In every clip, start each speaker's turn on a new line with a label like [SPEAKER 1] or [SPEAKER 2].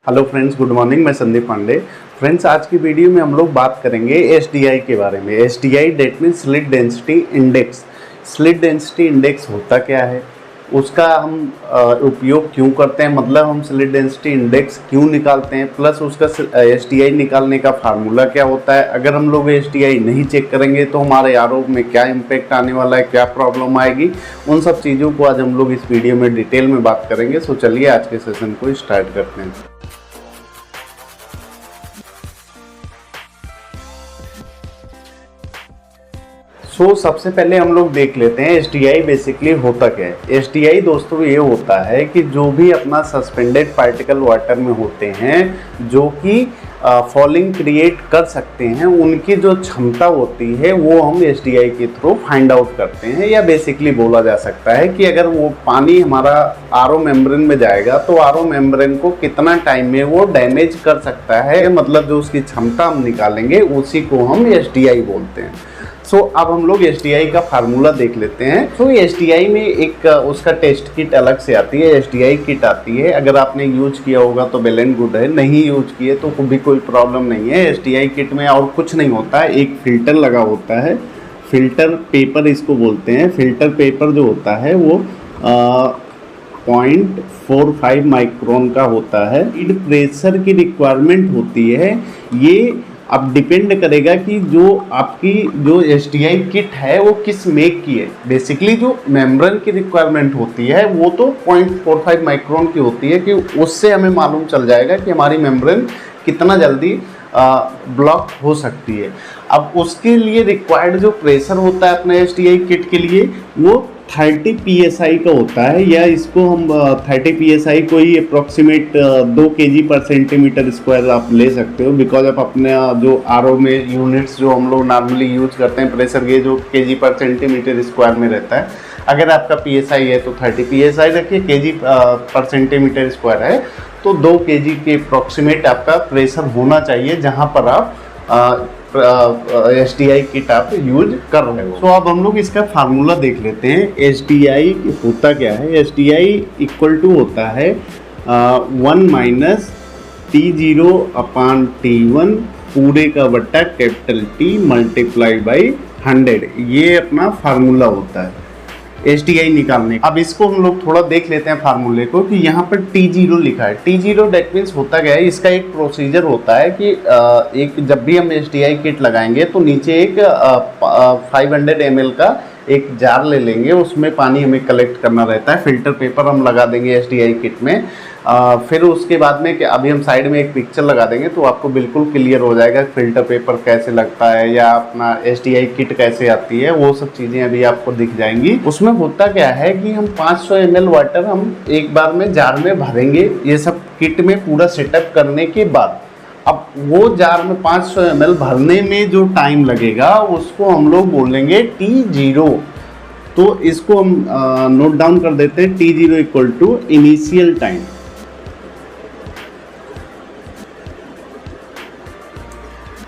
[SPEAKER 1] Hello friends, good morning. मैं Sandeep Pandey. Friends, आज की वीडियो में हम लोग बात करेंगे एसडीआई के बारे में। SDI that means slit density index. Slit density index होता क्या है, उसका हम उपयोग क्यों करते हैं, मतलब हम स्लिट डेंसिटी इंडेक्स क्यों निकालते हैं, प्लस उसका एसडीआई निकालने का फार्मूला क्या होता है। अगर हम लोग एसडीआई नहीं चेक करेंगे तो हमारे आरओ में क्या इम्पैक्ट आने वाला है, क्या प्रॉब्लम आएगी, उन सब चीज़ों को आज हम लोग इस वीडियो में डिटेल में बात करेंगे। सो चलिए आज के सेशन को स्टार्ट करते हैं। सबसे पहले हम लोग देख लेते हैं एसडीआई बेसिकली होता क्या है। एसडीआई दोस्तों ये होता है कि जो भी अपना सस्पेंडेड पार्टिकल वाटर में होते हैं, जो कि फॉलिंग क्रिएट कर सकते हैं, उनकी जो क्षमता होती है वो हम एसडीआई के थ्रू फाइंड आउट करते हैं। या बेसिकली बोला जा सकता है कि अगर वो पानी हमारा आरओ मेम्ब्रेन में जाएगा तो आरओ मेम्ब्रेन को कितना टाइम में वो डैमेज कर सकता है, मतलब जो उसकी क्षमता हम निकालेंगे उसी को हम एसडीआई बोलते हैं। अब हम लोग एसडीआई का फार्मूला देख लेते हैं। एसडीआई में एक उसका टेस्ट किट अलग से आती है, एसडीआई किट आती है। अगर आपने यूज किया होगा तो वेल एंड गुड है, नहीं यूज किए तो भी कोई प्रॉब्लम नहीं है। एसडीआई किट में और कुछ नहीं होता है, एक फिल्टर लगा होता है, फिल्टर पेपर इसको बोलते हैं। फिल्टर पेपर जो होता है वो 0.45 माइक्रोन का होता है। फीड प्रेशर की रिक्वायरमेंट होती है, ये अब डिपेंड करेगा कि जो आपकी जो एसडीआई किट है वो किस मेक की है। बेसिकली जो मेम्ब्रेन की रिक्वायरमेंट होती है वो तो 0.45 माइक्रोन की होती है, कि उससे हमें मालूम चल जाएगा कि हमारी मेम्ब्रेन कितना जल्दी ब्लॉक हो सकती है। अब उसके लिए रिक्वायर्ड जो प्रेशर होता है अपने एसडीआई किट के लिए वो 30 psi का होता है, या इसको हम 30 psi को ही अप्रॉक्सीमेट 2 kg पर सेंटीमीटर स्क्वायर आप ले सकते हो। बिकॉज आप अपने जो आरओ में यूनिट्स जो हम लोग नॉर्मली यूज करते हैं प्रेशर गेज, जो kg पर सेंटीमीटर स्क्वायर में रहता है। अगर आपका psi है तो 30 psi रखिए, kg पर सेंटीमीटर स्क्वायर है तो 2 kg के अप्रॉक्सीमेट आपका प्रेशर होना चाहिए जहाँ पर आप एसडीआई किट आप यूज कर रहे हो। अब हम लोग इसका फार्मूला देख लेते हैं। एसडीआई होता क्या है। एसडीआई इक्वल टू होता है 1 माइनस T0 अपान T1 पूरे का बट्टा कैपिटल T मल्टीप्लाई बाई 100। ये अपना फार्मूला होता है एसडीआई निकालने। अब इसको हम लोग थोड़ा देख लेते हैं फार्मूले को, कि यहाँ पर T0 लिखा है। T0 डेट मीन्स होता क्या है, इसका एक प्रोसीजर होता है कि एक जब भी हम एसडीआई किट लगाएंगे तो नीचे एक 500 ml का एक जार ले लेंगे, उसमें पानी हमें कलेक्ट करना रहता है। फिल्टर पेपर हम लगा देंगे एसडीआई किट में। फिर उसके बाद में कि अभी हम साइड में एक पिक्चर लगा देंगे तो आपको बिल्कुल क्लियर हो जाएगा फिल्टर पेपर कैसे लगता है या अपना एसडीआई किट कैसे आती है, वो सब चीज़ें अभी आपको दिख जाएंगी। उसमें होता क्या है कि हम 500 ml वाटर हम एक बार में जार में भरेंगे, ये सब किट में पूरा सेटअप करने के बाद। अब वो जार में 500 ml भरने में जो टाइम लगेगा उसको हम लोग बोलेंगे T0। तो इसको हम नोट डाउन कर देते हैं। T0 equal to initial time.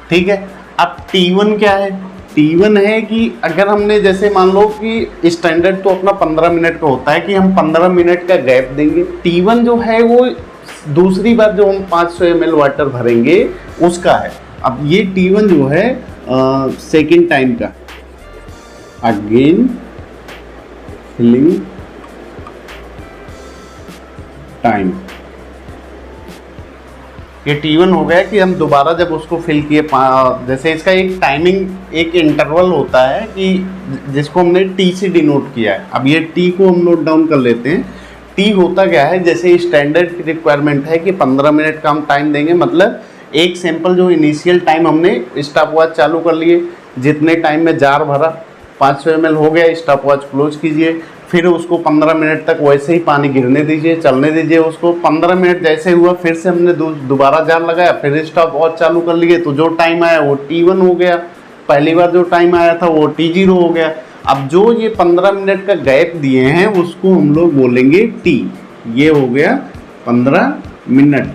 [SPEAKER 1] ठीक है। अब T1 क्या है। T1 है कि अगर हमने जैसे मान लो कि स्टैंडर्ड तो अपना 15 मिनट का होता है कि हम 15 मिनट का गैप देंगे। T1 जो है वो दूसरी बार जो हम 500 ml वाटर भरेंगे उसका है। अब ये T1 जो है सेकेंड टाइम का, अगेन फिलिंग टाइम। ये T1 हो गया कि हम दोबारा जब उसको फिल किए, जैसे इसका एक टाइमिंग एक इंटरवल होता है कि जिसको हमने T से डिनोट किया है। अब ये T को हम नोट डाउन कर लेते हैं। T होता क्या है, जैसे स्टैंडर्ड की रिक्वायरमेंट है कि 15 मिनट का हम टाइम देंगे, मतलब एक सैंपल जो इनिशियल टाइम हमने स्टॉप वॉच चालू कर लिए, जितने टाइम में जार भरा 500 ml हो गया, स्टॉप वॉच क्लोज कीजिए। फिर उसको 15 मिनट तक वैसे ही पानी गिरने दीजिए, चलने दीजिए उसको। 15 मिनट जैसे हुआ फिर से हमने दोबारा जार लगाया, फिर स्टॉप वॉच चालू कर लिए, तो जो टाइम आया वो T1 हो गया। पहली बार जो टाइम आया था वो T0 हो गया। अब जो ये 15 मिनट का गैप दिए हैं उसको हम लोग बोलेंगे T। ये हो गया 15 मिनट।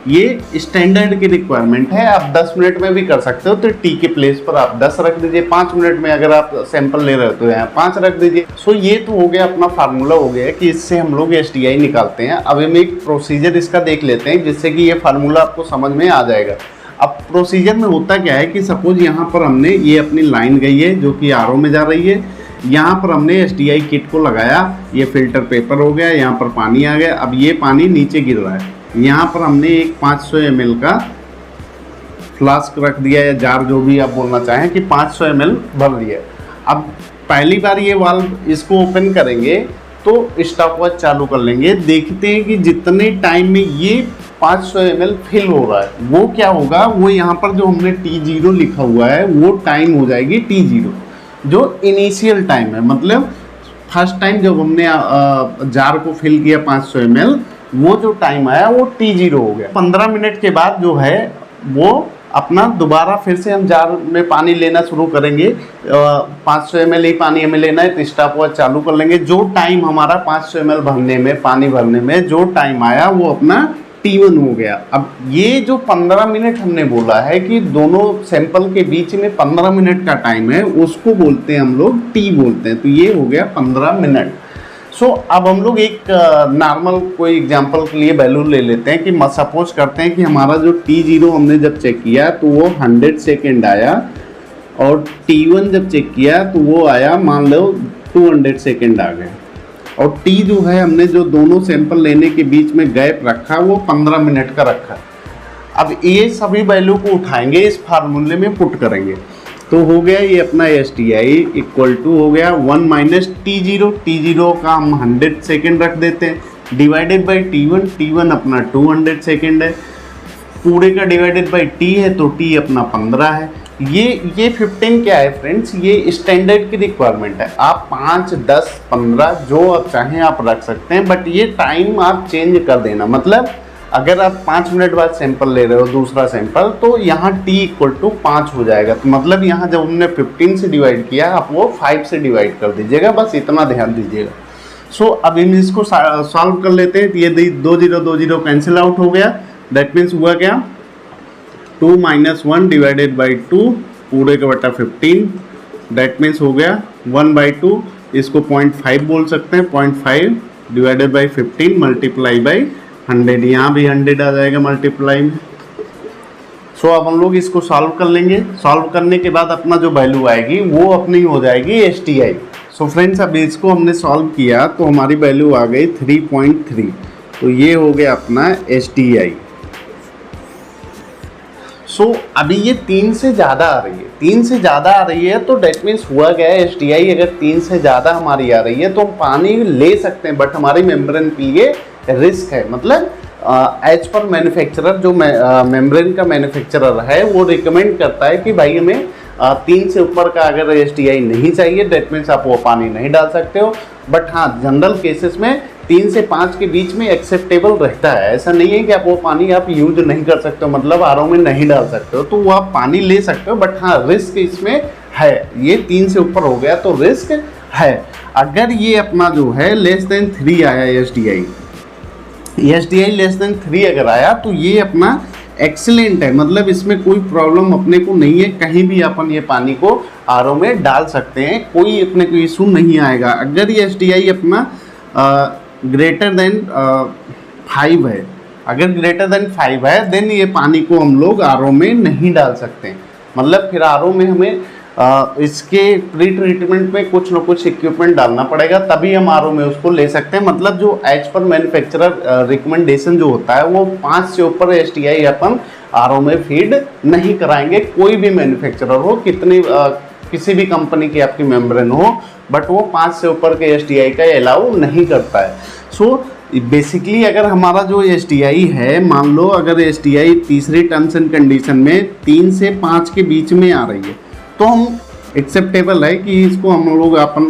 [SPEAKER 1] ये स्टैंडर्ड की रिक्वायरमेंट है। आप 10 मिनट में भी कर सकते हो, तो टी के प्लेस पर आप 10 रख दीजिए। 5 मिनट में अगर आप सैंपल ले रहे हो तो यहाँ 5 रख दीजिए। सो ये तो हो गया अपना फार्मूला हो गया कि इससे हम लोग SDI निकालते हैं। अब हम एक प्रोसीजर इसका देख लेते हैं जिससे कि ये फार्मूला आपको समझ में आ जाएगा। अब प्रोसीजर में होता क्या है कि सपोज यहाँ पर हमने ये अपनी लाइन गई है जो कि RO में जा रही है, यहाँ पर हमने SDI किट को लगाया, ये फिल्टर पेपर हो गया, यहाँ पर पानी आ गया। अब ये पानी नीचे गिर रहा है, यहाँ पर हमने एक 500 ml का फ्लास्क रख दिया या जार, जो भी आप बोलना चाहें, कि 500 ml भर दिया। अब पहली बार ये वाल्व इसको ओपन करेंगे तो स्टॉप वॉच चालू कर लेंगे, देखते हैं कि जितने टाइम में ये 500 ml फिल हो रहा है वो क्या होगा, वो यहाँ पर जो हमने T0 लिखा हुआ है वो टाइम हो जाएगी T0, जो इनिशियल टाइम है। मतलब फर्स्ट टाइम जब हमने जार को फिल किया 500 ml, वो जो टाइम आया वो T0 हो गया। 15 मिनट के बाद जो है वो अपना दोबारा फिर से हम जार में पानी लेना शुरू करेंगे। 500 ml ही पानी हमें लेना है तो स्टॉप वॉच चालू कर लेंगे। जो टाइम हमारा 500 ml भरने में, पानी भरने में जो टाइम आया वो अपना T1 हो गया। अब ये जो 15 मिनट हमने बोला है कि दोनों सैंपल के बीच में 15 मिनट का टाइम है, उसको बोलते हैं हम लोग T बोलते हैं। तो ये हो गया 15 मिनट। सो अब हम लोग एक नॉर्मल कोई एग्जांपल के लिए वैल्यू ले लेते हैं कि सपोज करते हैं कि हमारा जो T0 हमने जब चेक किया तो वो 100 सेकेंड आया, और T1 जब चेक किया तो वो आया मान लो 200 सेकेंड आ गए, और T जो है हमने जो दोनों सैंपल लेने के बीच में गैप रखा वो 15 मिनट का रखा। अब ये सभी वैल्यू को उठाएंगे, इस फार्मूले में पुट करेंगे तो हो गया ये अपना SDI इक्वल टू हो गया 1 माइनस T0। T0 का हम 100 सेकेंड रख देते हैं, डिवाइडेड बाई T1। T1 अपना 200 सेकेंड है, पूरे का डिवाइडेड बाई T है तो T अपना 15 है। ये 15 क्या है फ्रेंड्स, ये स्टैंडर्ड की रिक्वायरमेंट है। आप 5, 10, 15 जो आप चाहें आप रख सकते हैं, बट ये टाइम आप चेंज कर देना। मतलब अगर आप 5 मिनट बाद सैंपल ले रहे हो दूसरा सैंपल, तो यहाँ T इक्वल टू 5 हो जाएगा। तो मतलब यहाँ जब हमने 15 से डिवाइड किया, आप वो 5 से डिवाइड कर दीजिएगा, बस इतना ध्यान दीजिएगा। सो अब हम इसको सॉल्व कर लेते हैं। तो ये 2 0 2 0 कैंसिल आउट हो गया। दैट मीन्स हुआ क्या, 2 माइनस 1 डिवाइडेड बाई 2 पूरे का बटा 15। दैट मीन्स हो गया 1/2। इसको 0.5 बोल सकते हैं। 0.5 डिवाइडेड बाई 15 मल्टीप्लाई बाई 100, यहाँ भी 100 आ जाएगा मल्टीप्लाई में। सो अब हम लोग इसको सॉल्व कर लेंगे। सॉल्व करने के बाद अपना जो वैल्यू आएगी वो अपनी हो जाएगी SDI। सो फ्रेंड्स अब इसको हमने सॉल्व किया तो हमारी वैल्यू आ गई 3.3। तो ये हो गया अपना SDI। सो अभी ये 3 से ज़्यादा आ रही है, 3 से ज़्यादा आ रही है तो डेट मीन्स हुआ क्या है, SDI अगर 3 से ज़्यादा हमारी आ रही है तो हम पानी ले सकते हैं, बट हमारी मेम्ब्रेन के लिए रिस्क है। मतलब एज पर मैन्युफैक्चरर, जो मेम्ब्रेन का मैन्युफैक्चरर है वो रिकमेंड करता है कि भाई हमें 3 से ऊपर का अगर SDI नहीं चाहिए, डेट मीन्स आप वो पानी नहीं डाल सकते हो। बट हाँ, जनरल केसेस में 3 से 5 के बीच में एक्सेप्टेबल रहता है। ऐसा नहीं है कि आप वो पानी आप यूज नहीं कर सकते हो, मतलब RO में नहीं डाल सकते हो, तो वो आप पानी ले सकते हो। बट हाँ, रिस्क इसमें है। ये 3 से ऊपर हो गया तो रिस्क है। अगर ये अपना जो है लेस देन 3 आया SDI लेस देन 3 अगर आया तो ये अपना एक्सीलेंट है। मतलब इसमें कोई प्रॉब्लम अपने को नहीं है, कहीं भी अपन ये पानी को RO में डाल सकते हैं, कोई अपने को इशू नहीं आएगा। अगर ये SDI अपना ग्रेटर देन 5 है, अगर ग्रेटर देन 5 है देन ये पानी को हम लोग RO में नहीं डाल सकते। मतलब फिर RO में हमें इसके प्री ट्रीटमेंट में कुछ ना कुछ इक्विपमेंट डालना पड़ेगा, तभी हम RO में उसको ले सकते हैं। मतलब जो एज पर मैन्युफैक्चरर रिकमेंडेशन जो होता है वो 5 से ऊपर SDI अपन RO में फीड नहीं कराएंगे। कोई भी मैन्युफैक्चरर हो, किसी भी कंपनी की आपकी मेम्ब्रेन हो, बट वो 5 से ऊपर के SDI का अलाउ नहीं करता है। सो बेसिकली अगर हमारा जो SDI है, मान लो अगर SDI तीसरी टर्म्स एंड कंडीशन में 3 से 5 के बीच में आ रही है तो हम एक्सेप्टेबल है कि इसको हम लोग अपन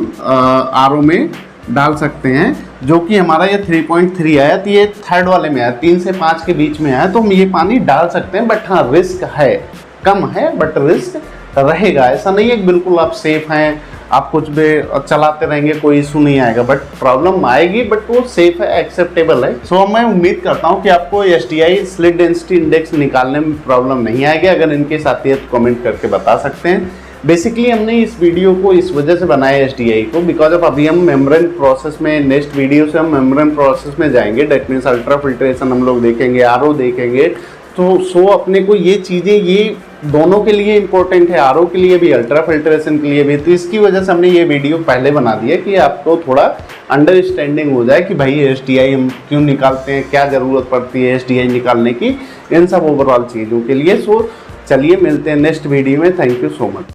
[SPEAKER 1] RO में डाल सकते हैं। जो कि हमारा ये 3.3 आया, तो ये थर्ड वाले में आया, 3 से 5 के बीच में आया, तो हम ये पानी डाल सकते हैं। बट हाँ, रिस्क है, कम है बट रिस्क रहेगा। ऐसा नहीं है कि बिल्कुल आप सेफ हैं, आप कुछ भी चलाते रहेंगे, कोई इशू नहीं आएगा, बट प्रॉब्लम आएगी, बट वो सेफ है, एक्सेप्टेबल है। सो मैं उम्मीद करता हूँ कि आपको SDI स्लिट डेंसिटी इंडेक्स निकालने में प्रॉब्लम नहीं आएगी। अगर इनके साथ ये तो कमेंट करके बता सकते हैं। बेसिकली हमने इस वीडियो को इस वजह से बनाया SDI को, बिकॉज ऑफ अभी हम मेम्ब्रेन प्रोसेस में, नेक्स्ट वीडियो से हम मेम्ब्रेन प्रोसेस में जाएंगे। डेट मीन्स अल्ट्रा फिल्ट्रेशन हम लोग देखेंगे, RO देखेंगे। तो अपने को ये चीज़ें, ये दोनों के लिए इंपॉर्टेंट है, RO के लिए भी, अल्ट्रा फिल्ट्रेशन के लिए भी। तो इसकी वजह से हमने ये वीडियो पहले बना दिया कि आपको थोड़ा अंडरस्टैंडिंग हो जाए कि भाई SDI हम क्यों निकालते हैं, क्या ज़रूरत पड़ती है SDI निकालने की, इन सब ओवरऑल चीज़ों के लिए। सो चलिए मिलते हैं नेक्स्ट वीडियो में। Thank you so much.